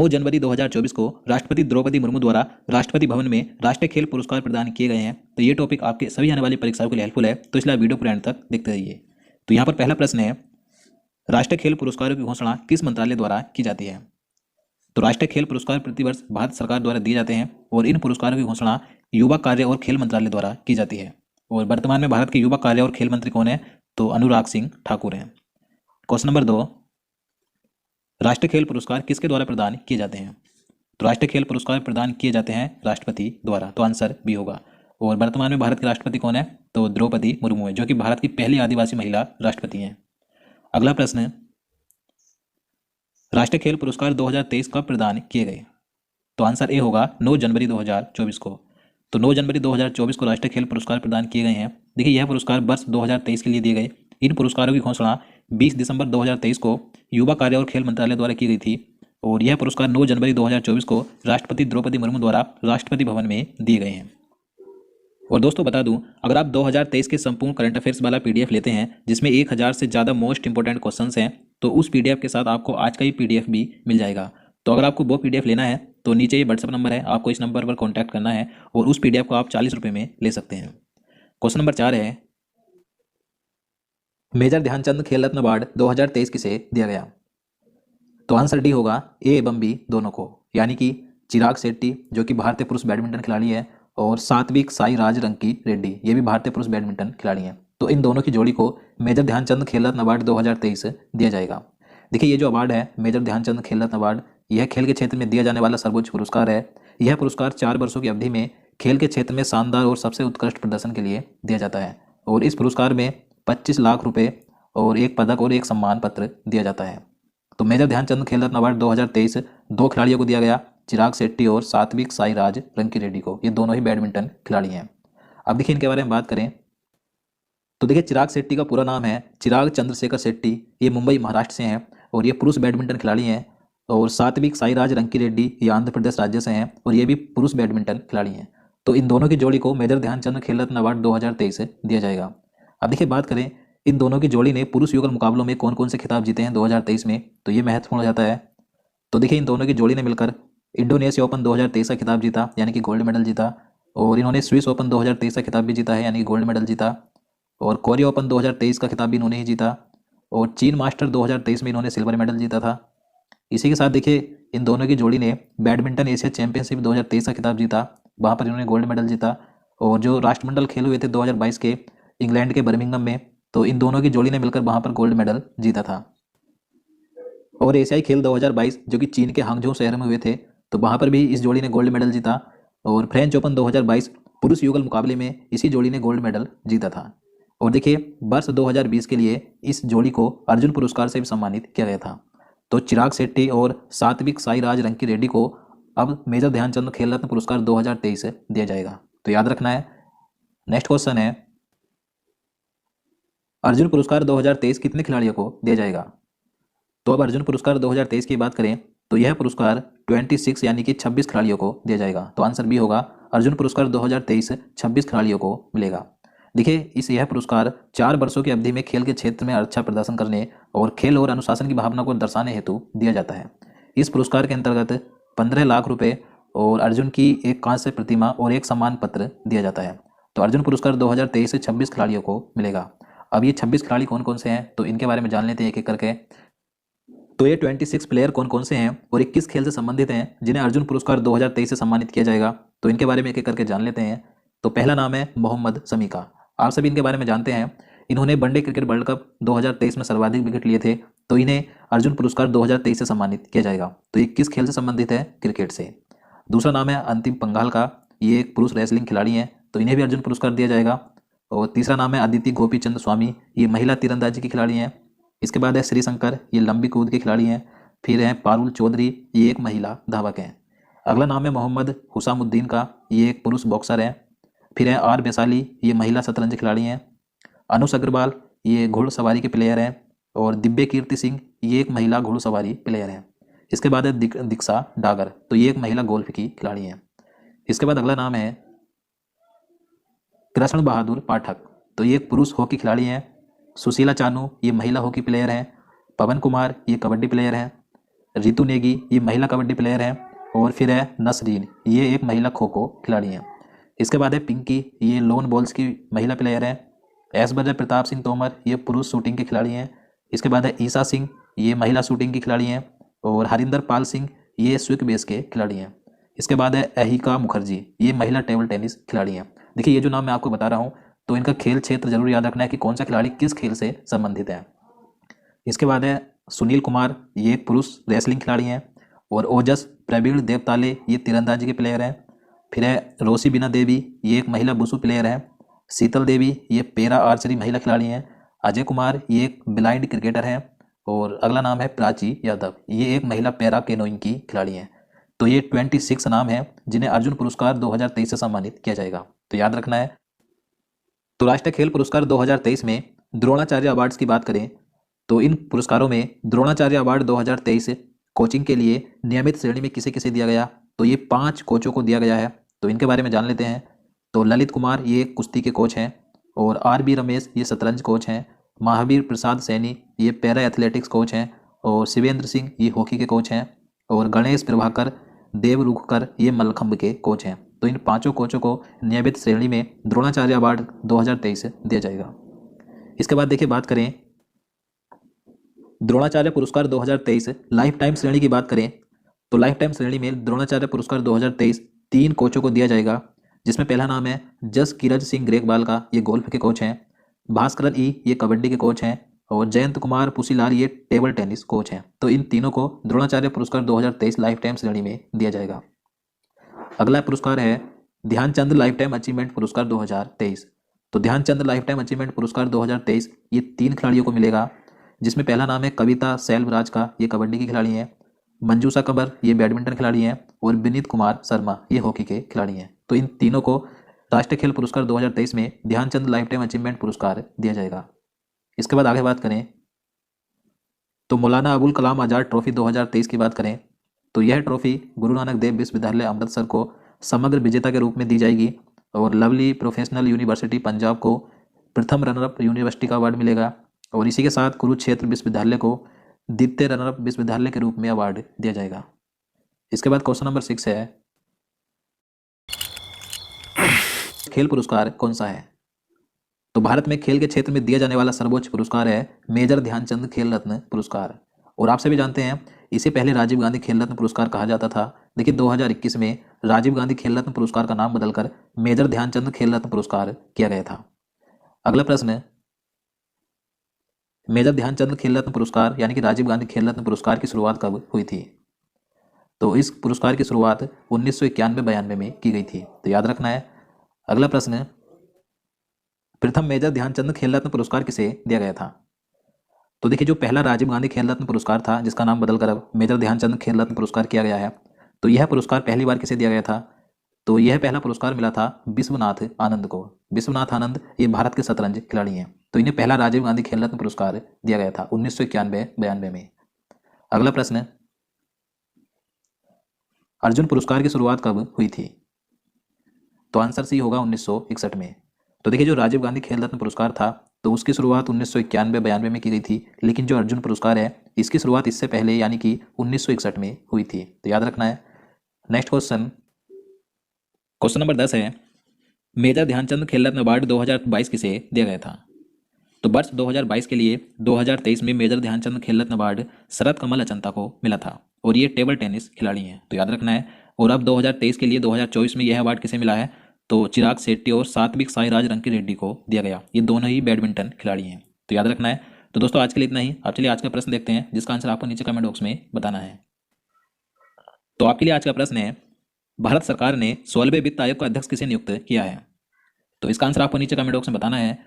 9 जनवरी 2024 को राष्ट्रपति द्रौपदी मुर्मू द्वारा राष्ट्रपति भवन में राष्ट्रीय खेल पुरस्कार प्रदान किए गए हैं। तो ये टॉपिक आपके सभी आने वाली परीक्षाओं के लिए हेल्पफुल है, तो इसलिए आप वीडियो पूरे अंत तक देखते रहिए। तो यहाँ पर पहला प्रश्न है, राष्ट्रीय खेल पुरस्कारों की घोषणा किस मंत्रालय द्वारा की जाती है? तो राष्ट्रीय खेल पुरस्कार प्रतिवर्ष भारत सरकार द्वारा दिए जाते हैं और इन पुरस्कारों की घोषणा युवा कार्य और खेल मंत्रालय द्वारा की जाती है। और वर्तमान में भारत के युवा कार्य और खेल मंत्री कौन है? तो अनुराग सिंह ठाकुर हैं। क्वेश्चन नंबर 2, राष्ट्रीय खेल पुरस्कार किसके द्वारा प्रदान किए जाते हैं? तो राष्ट्रीय खेल पुरस्कार प्रदान किए जाते हैं राष्ट्रपति द्वारा, तो आंसर बी होगा। और वर्तमान में भारत के राष्ट्रपति कौन है? तो द्रौपदी मुर्मू है, जो कि भारत की पहली आदिवासी महिला राष्ट्रपति हैं। अगला प्रश्न है, राष्ट्रीय खेल पुरस्कार 2023 कब प्रदान किए गए? तो आंसर ए होगा 9 जनवरी 2024 को। तो 9 जनवरी 2024 को राष्ट्रीय खेल पुरस्कार प्रदान किए गए हैं। देखिए, यह पुरस्कार वर्ष 2023 के लिए दिए गए। इन पुरस्कारों की घोषणा 20 दिसंबर 2023 को युवा कार्य और खेल मंत्रालय द्वारा की गई थी और यह पुरस्कार 9 जनवरी 2024 को राष्ट्रपति द्रौपदी मुर्मू द्वारा राष्ट्रपति भवन में दिए गए हैं। और दोस्तों बता दूं, अगर आप 2023 के संपूर्ण करंट अफेयर्स वाला पीडीएफ लेते हैं जिसमें 1000 से ज़्यादा मोस्ट इंपोर्टेंट क्वेश्चंस हैं, तो उस पीडीएफ के साथ आपको आज का ही पीडीएफ भी मिल जाएगा। तो अगर आपको वो पीडीएफ लेना है तो नीचे ये व्हाट्सएप नंबर है, आपको इस नंबर पर कॉन्टैक्ट करना है और उस पीडीएफ को आप 40 रुपये में ले सकते हैं। क्वेश्चन नंबर 4 है, मेजर ध्यानचंद खेल रत्न अवार्ड 2023 किसे दिया गया? तो आंसर डी होगा, ए एवं बी दोनों को, यानी कि चिराग शेट्टी जो कि भारतीय पुरुष बैडमिंटन खिलाड़ी है और सात्विक साईराज रंकी रेड्डी ये भी भारतीय पुरुष बैडमिंटन खिलाड़ी हैं। तो इन दोनों की जोड़ी को मेजर ध्यानचंद खेल रत्न अवार्ड 2023 दिया जाएगा। देखिए, ये जो अवार्ड है मेजर ध्यानचंद खेल रत्न अवार्ड, यह खेल के क्षेत्र में दिया जाने वाला सर्वोच्च पुरस्कार है। यह पुरस्कार 4 वर्षों की अवधि में खेल के क्षेत्र में शानदार और सबसे उत्कृष्ट प्रदर्शन के लिए दिया जाता है और इस पुरस्कार में 25 लाख रुपए और एक पदक और एक सम्मान पत्र दिया जाता है। तो मेजर ध्यानचंद खेल रत्न अवार्ड 2023 दो खिलाड़ियों को दिया गया, चिराग शेट्टी और सात्विक साईराज रंकी रेड्डी को। ये दोनों ही बैडमिंटन खिलाड़ी हैं। अब देखिए इनके बारे में बात करें तो देखिए, चिराग शेट्टी का पूरा नाम है चिराग चंद्रशेखर शेट्टी। ये मुंबई महाराष्ट्र से हैं और ये पुरुष बैडमिंटन खिलाड़ी हैं। और सात्विक साईराज रंकी रेड्डी ये आंध्र प्रदेश राज्य से हैं और ये भी पुरुष बैडमिंटन खिलाड़ी हैं। तो इन दोनों की जोड़ी को मेजर ध्यानचंद खेल रत्न अवार्ड 2023 दिया जाएगा। अब देखिए बात करें इन दोनों की जोड़ी ने पुरुष युगल मुकाबलों में कौन कौन से खिताब जीते हैं 2023 में, तो ये महत्वपूर्ण हो जाता है। तो देखिए, इन दोनों की जोड़ी ने मिलकर इंडोनेशिया ओपन 2023 का खिताब जीता, यानी कि गोल्ड मेडल जीता। और इन्होंने स्विस ओपन 2023 का खिताब भी जीता है, यानी कि गोल्ड मेडल जीता। और कोरिया ओपन 2023 का खिताब भी इन्होंने ही जीता और चीन मास्टर 2023 में इन्होंने सिल्वर मेडल जीता था। इसी के साथ देखिए, इन दोनों की जोड़ी ने बैडमिंटन एशिया चैंपियनशिप 2023 का खिताब जीता, वहाँ पर इन्होंने गोल्ड मेडल जीता। और जो राष्ट्रमंडल खेल हुए थे 2022 के इंग्लैंड के बर्मिंघम में, तो इन दोनों की जोड़ी ने मिलकर वहाँ पर गोल्ड मेडल जीता था। और एशियाई खेल 2022 जो कि चीन के हांगझो शहर में हुए थे, तो वहाँ पर भी इस जोड़ी ने गोल्ड मेडल जीता। और फ्रेंच ओपन 2022 पुरुष युगल मुकाबले में इसी जोड़ी ने गोल्ड मेडल जीता था। और देखिए, वर्ष 2020 के लिए इस जोड़ी को अर्जुन पुरस्कार से भी सम्मानित किया गया था। तो चिराग शेट्टी और सात्विक साईराज रंकी रेड्डी को अब मेजर ध्यानचंद खेल रत्न पुरस्कार 2023 दिया जाएगा, तो याद रखना है। नेक्स्ट क्वेश्चन है, अर्जुन पुरस्कार 2023 कितने खिलाड़ियों को दिया जाएगा? तो अब अर्जुन पुरस्कार 2023 की बात करें तो यह पुरस्कार 26 यानी कि 26 खिलाड़ियों को दिया जाएगा। तो आंसर बी होगा, अर्जुन पुरस्कार 2023 26 खिलाड़ियों को मिलेगा। देखिए, यह पुरस्कार 4 वर्षों की अवधि में खेल के क्षेत्र में अच्छा प्रदर्शन करने और खेल और अनुशासन की भावना को दर्शाने हेतु दिया जाता है। इस पुरस्कार के अंतर्गत 15 लाख रुपए और अर्जुन की एक कांस्य प्रतिमा और एक सम्मान पत्र दिया जाता है। तो अर्जुन पुरस्कार 2023 से 26 खिलाड़ियों को मिलेगा। अब ये 26 खिलाड़ी कौन कौन से हैं, तो इनके बारे में जान लेते हैं एक एक करके। तो ये 26 प्लेयर कौन कौन से हैं और 21 खेल से संबंधित हैं जिन्हें अर्जुन पुरस्कार 2023 से सम्मानित किया जाएगा, तो इनके बारे में एक एक करके जान लेते हैं। तो पहला नाम है मोहम्मद शमी का। आप सभी इनके बारे में जानते हैं। इन्होंने वनडे क्रिकेट वर्ल्ड कप 2023 में सर्वाधिक विकेट लिए थे, तो इन्हें अर्जुन पुरस्कार 2023 से सम्मानित किया जाएगा। तो ये किस खेल से संबंधित है? क्रिकेट से। दूसरा नाम है अंतिम पंघाल का। ये एक पुरुष रेसलिंग खिलाड़ी हैं, तो इन्हें भी अर्जुन पुरस्कार दिया जाएगा। और तीसरा नाम है अदिति गोपीचंद स्वामी। ये महिला तीरंदाजी की खिलाड़ी हैं। इसके बाद है श्रीशंकर, ये लंबी कूद के खिलाड़ी हैं। फिर है पारुल चौधरी, ये एक महिला धावक हैं। अगला नाम है मोहम्मद हुसामुद्दीन का। ये एक पुरुष बॉक्सर है। फिर है आर वैशाली, ये महिला शतरंज खिलाड़ी हैं। अनुष अग्रवाल, ये घुड़सवारी के प्लेयर हैं। और दिव्य कीर्ति सिंह, ये एक महिला घुड़सवारी प्लेयर हैं। इसके बाद है दीक्षा डागर, तो ये एक महिला गोल्फ की खिलाड़ी हैं। इसके बाद अगला नाम है कृष्ण बहादुर पाठक, तो ये एक पुरुष हॉकी खिलाड़ी हैं। सुशीला चानू, ये महिला हॉकी प्लेयर हैं। पवन कुमार, ये कबड्डी प्लेयर हैं। रितु नेगी, ये महिला कबड्डी प्लेयर है। और फिर है नसरीन, ये एक महिला खो खो खिलाड़ी है। इसके बाद है पिंकी, ये लोन बॉल्स की महिला प्लेयर है। एस बजर प्रताप सिंह तोमर, ये पुरुष शूटिंग के खिलाड़ी हैं। इसके बाद है ईसा सिंह, ये महिला शूटिंग की खिलाड़ी हैं। और हरिंदर पाल सिंह, ये स्विक बेस के खिलाड़ी हैं। इसके बाद है अहिका मुखर्जी, ये महिला टेबल टेनिस खिलाड़ी हैं। देखिए ये जो नाम मैं आपको बता रहा हूँ, तो इनका खेल क्षेत्र जरूर याद रखना है कि कौन सा खिलाड़ी किस खेल से संबंधित है। इसके बाद है सुनील कुमार, ये एक पुरुष रेसलिंग खिलाड़ी हैं। और ओजस प्रवीण देवताले, ये तीरंदाजी के प्लेयर हैं। फिर है रोसी बीना देवी, ये एक महिला बुसु प्लेयर है। शीतल देवी, ये पैरा आर्चरी महिला खिलाड़ी हैं। अजय कुमार, ये एक ब्लाइंड क्रिकेटर हैं। और अगला नाम है प्राची यादव, ये एक महिला पैरा केनोइंग की खिलाड़ी हैं। तो ये 26 नाम हैं जिन्हें अर्जुन पुरस्कार 2023 से सम्मानित किया जाएगा, तो याद रखना है। तो राष्ट्रीय खेल पुरस्कार 2023 में द्रोणाचार्य अवार्ड्स की बात करें तो इन पुरस्कारों में द्रोणाचार्य अवार्ड 2023 कोचिंग के लिए नियमित श्रेणी में किसे किसे दिया गया, तो ये 5 कोचों को दिया गया है। तो इनके बारे में जान लेते हैं। तो ललित कुमार, ये कुश्ती के कोच हैं। और RB रमेश, ये शतरंज कोच हैं। महावीर प्रसाद सैनी, ये पैरा एथलेटिक्स कोच हैं। और शिवेंद्र सिंह, ये हॉकी के कोच हैं। और गणेश प्रभाकर देवरुखकर, ये मल्लखंब के कोच हैं। तो इन 5 कोचों को नियमित श्रेणी में द्रोणाचार्य अवार्ड 2023 दिया जाएगा। इसके बाद देखिए बात करें द्रोणाचार्य पुरस्कार 2023 लाइफ टाइम श्रेणी की बात करें तो लाइफ टाइम श्रेणी में द्रोणाचार्य पुरस्कार 2023 3 कोचों को दिया जाएगा, जिसमें पहला नाम है जस किरज सिंह ग्रेगबाल का, ये गोल्फ के कोच हैं। भास्करन ई, ये कबड्डी के कोच हैं। और जयंत कुमार पुसीलाल, ये टेबल टेनिस कोच हैं। तो इन तीनों को द्रोणाचार्य पुरस्कार 2023 लाइफ टाइम श्रेणी में दिया जाएगा। अगला पुरस्कार है ध्यानचंद लाइफ टाइम अचीवमेंट पुरस्कार 2023। तो ध्यानचंद लाइफ टाइम अचीवमेंट पुरस्कार 2023 ये 3 खिलाड़ियों को मिलेगा, जिसमें पहला नाम है कविता सैलवराज का, ये कबड्डी की खिलाड़ी हैं। मंजूषा कबर, ये बैडमिंटन खिलाड़ी हैं। और विनीत कुमार शर्मा, ये हॉकी के खिलाड़ी हैं। तो इन तीनों को राष्ट्रीय खेल पुरस्कार 2023 में ध्यानचंद लाइफ टाइम अचीवमेंट पुरस्कार दिया जाएगा। इसके बाद आगे बात करें तो मौलाना अबुल कलाम आज़ाद ट्रॉफी 2023 की बात करें तो यह ट्रॉफी गुरु नानक देव विश्वविद्यालय अमृतसर को समग्र विजेता के रूप में दी जाएगी। और लवली प्रोफेशनल यूनिवर्सिटी पंजाब को प्रथम रनरअप यूनिवर्सिटी का अवार्ड मिलेगा। और इसी के साथ कुरुक्षेत्र विश्वविद्यालय को द्वितीय रनरअप विश्वविद्यालय के रूप में अवार्ड दिया जाएगा। इसके बाद क्वेश्चन नंबर 6 है खेल पुरस्कार कौन सा है। तो भारत में खेल के क्षेत्र में दिया जाने वाला सर्वोच्च पुरस्कार है मेजर ध्यानचंद खेल रत्न पुरस्कार। और आप सभी जानते हैं इसे पहले राजीव गांधी खेल रत्न पुरस्कार कहा जाता था। देखिए 2021 में राजीव गांधी खेल रत्न पुरस्कार का नाम बदलकर मेजर ध्यानचंद खेल रत्न पुरस्कार किया गया था। अगला प्रश्न, मेजर ध्यानचंद खेल रत्न पुरस्कार यानी कि राजीव गांधी खेल रत्न पुरस्कार की शुरुआत कब हुई थी। तो इस पुरस्कार की शुरुआत 1991-92 में की गई थी, तो याद रखना है। अगला प्रश्न, प्रथम मेजर ध्यानचंद खेल रत्न पुरस्कार किसे दिया गया था। तो देखिए जो पहला राजीव गांधी खेल रत्न पुरस्कार था, जिसका नाम बदलकर अब मेजर ध्यानचंद खेल रत्न पुरस्कार किया गया है, तो यह पुरस्कार पहली बार किसे दिया गया था। तो यह पहला पुरस्कार मिला था विश्वनाथ आनंद को। विश्वनाथ आनंद ये भारत के शतरंज खिलाड़ी हैं, तो इन्हें पहला राजीव गांधी खेल रत्न पुरस्कार दिया गया था 1991-92 में। अगला प्रश्न, अर्जुन पुरस्कार की शुरुआत कब हुई थी। तो आंसर सी होगा 1961 में। तो देखिए जो राजीव गांधी खेल रत्न पुरस्कार था तो उसकी शुरुआत 1991-92 में की गई थी, लेकिन जो अर्जुन पुरस्कार है इसकी शुरुआत इससे पहले यानी कि 1961 में हुई थी, तो याद रखना है। नेक्स्ट क्वेश्चन नंबर 10 है मेजर ध्यानचंद खेल रत्न अवार्ड 2022 किसे दिया गया था। तो वर्ष 2022 के लिए 2023 में मेजर ध्यानचंद खेल रत्न अवार्ड शरद कमल अचंता को मिला था, और ये टेबल टेनिस खिलाड़ी हैं, तो याद रखना है। और अब 2023 के लिए 2024 में यह अवार्ड किसे मिला है, तो चिराग शेट्टी और सात्विक साईराज रंकी रेड्डी को दिया गया। ये दोनों ही बैडमिंटन खिलाड़ी हैं, तो याद रखना है। तो दोस्तों आज के लिए इतना ही। आप चलिए आज का प्रश्न देखते हैं, जिसका आंसर आपको नीचे कमेंट बॉक्स में बताना है। तो आपके लिए आज का प्रश्न है भारत सरकार ने 16वें वित्त आयोग का अध्यक्ष किसे नियुक्त किया है। तो इसका आंसर आपको नीचे कमेंट बॉक्स में बताना है।